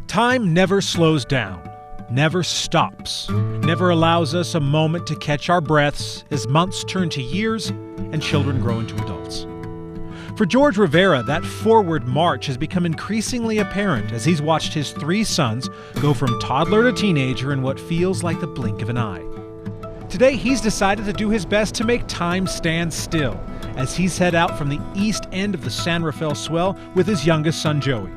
Time never slows down, never stops, never allows us a moment to catch our breaths as months turn to years and children grow into adults. For George Rivera, that forward march has become increasingly apparent as he's watched his three sons go from toddler to teenager in what feels like the blink of an eye. Today, he's decided to do his best to make time stand still as he's head out from the east end of the San Rafael Swell with his youngest son, Joey.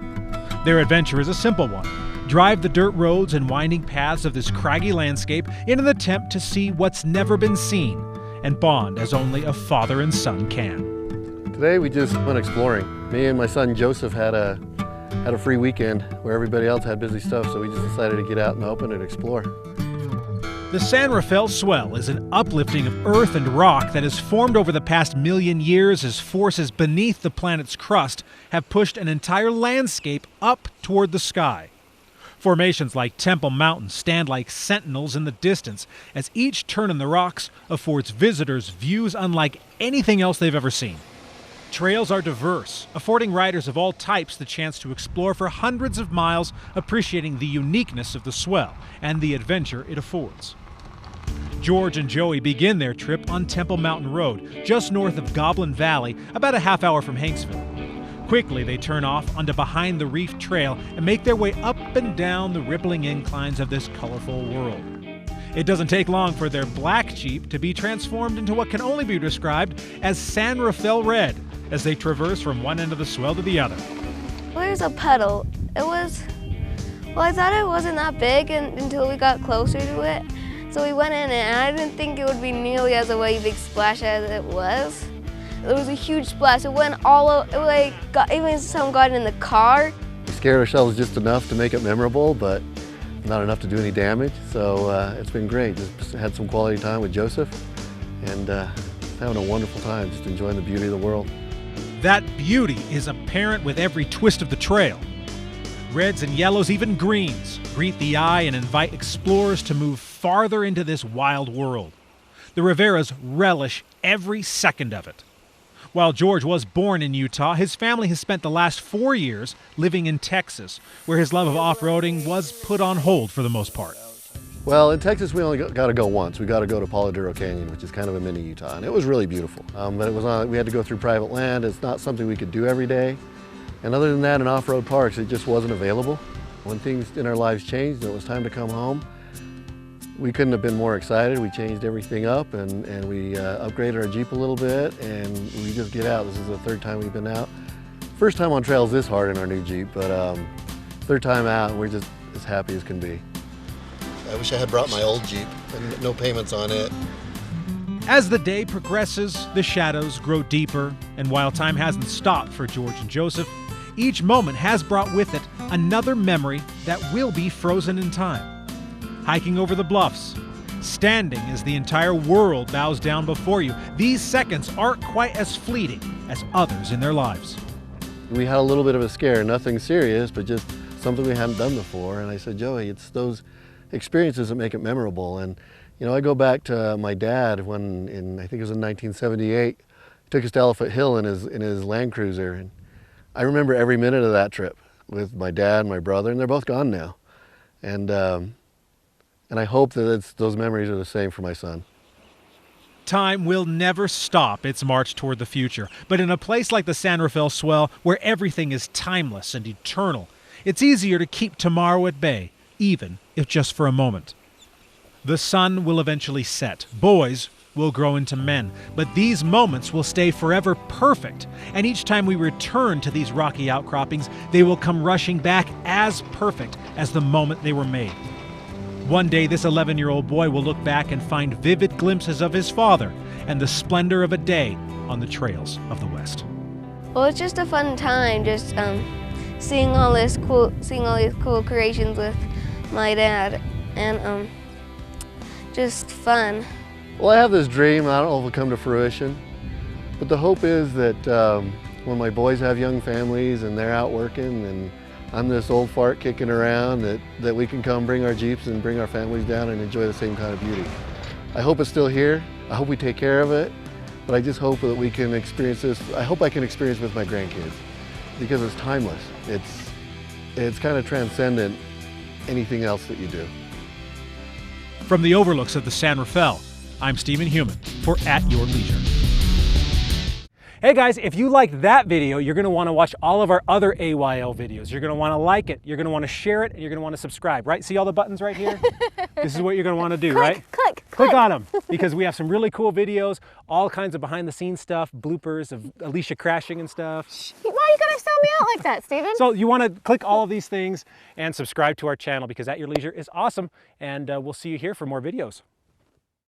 Their adventure is a simple one. Drive the dirt roads and winding paths of this craggy landscape in an attempt to see what's never been seen and bond as only a father and son can. Today we just went exploring. Me and my son Joseph had a free weekend where everybody else had busy stuff, so we just decided to get out in the open and explore. The San Rafael Swell is an uplifting of earth and rock that has formed over the past million years as forces beneath the planet's crust have pushed an entire landscape up toward the sky. Formations like Temple Mountain stand like sentinels in the distance as each turn in the rocks affords visitors views unlike anything else they've ever seen. Trails are diverse, affording riders of all types the chance to explore for hundreds of miles, appreciating the uniqueness of the swell and the adventure it affords. George and Joey begin their trip on Temple Mountain Road, just north of Goblin Valley, about a half hour from Hanksville. Quickly, they turn off onto Behind the Reef Trail and make their way up and down the rippling inclines of this colorful world. It doesn't take long for their black Jeep to be transformed into what can only be described as San Rafael Red as they traverse from one end of the swell to the other. There's a puddle. I thought it wasn't that big until we got closer to it. So we went in it, and I didn't think it would be nearly as a big splash as it was. It was a huge splash. It went all over, even some got in the car. We scared ourselves just enough to make it memorable, but not enough to do any damage. So it's been great. Just had some quality time with Joseph and having a wonderful time, just enjoying the beauty of the world. That beauty is apparent with every twist of the trail. Reds and yellows, even greens, greet the eye and invite explorers to move farther into this wild world. The Riveras relish every second of it. While George was born in Utah, his family has spent the last 4 years living in Texas, where his love of off-roading was put on hold for the most part. Well, in Texas, we only got to go once. We got to go to Paladuro Canyon, which is kind of a mini Utah, and it was really beautiful. But we had to go through private land. It's not something we could do every day. And other than that, in off-road parks, it just wasn't available. When things in our lives changed and it was time to come home, we couldn't have been more excited. We changed everything up and we upgraded our Jeep a little bit, and we just get out. This is the third time we've been out. First time on trails this hard in our new Jeep, but third time out, and we're just as happy as can be. I wish I had brought my old Jeep and no payments on it. As the day progresses, the shadows grow deeper, and while time hasn't stopped for George and Joseph, each moment has brought with it another memory that will be frozen in time. Hiking over the bluffs, standing as the entire world bows down before you, these seconds aren't quite as fleeting as others in their lives. We had a little bit of a scare, nothing serious, but just something we hadn't done before. And I said, Joey, it's those experiences that make it memorable. And you know, I go back to my dad when, I think it was in 1978, he took us to Elephant Hill in his Land Cruiser. And I remember every minute of that trip with my dad and my brother, and they're both gone now. And I hope that those memories are the same for my son. Time will never stop its march toward the future, but in a place like the San Rafael Swell, where everything is timeless and eternal, it's easier to keep tomorrow at bay, even if just for a moment. The sun will eventually set. Boys will grow into men, but these moments will stay forever perfect, and each time we return to these rocky outcroppings, they will come rushing back as perfect as the moment they were made. One day, this 11-year-old boy will look back and find vivid glimpses of his father and the splendor of a day on the trails of the West. Well, it's just a fun time, just seeing all these cool creations with my dad, and just fun. Well, I have this dream, I don't know if it'll come to fruition, but the hope is that when my boys have young families and they're out working and I'm this old fart kicking around, that we can come bring our Jeeps and bring our families down and enjoy the same kind of beauty. I hope it's still here. I hope we take care of it, but I just hope that we can experience this. I hope I can experience it with my grandkids because it's timeless. it's kind of transcendent anything else that you do. From the overlooks of the San Rafael, I'm Stephen Heumann for At Your Leisure. Hey guys, if you like that video, you're going to want to watch all of our other AYL videos. You're going to want to like it, you're going to want to share it, and you're going to want to subscribe, right? See all the buttons right here? This is what you're going to want to do, right? Click on them, because we have some really cool videos, all kinds of behind the scenes stuff, bloopers of Alicia crashing and stuff. Why are you going to sell me out like that, Stephen? So you want to click all of these things and subscribe to our channel, because At Your Leisure is awesome, and we'll see you here for more videos.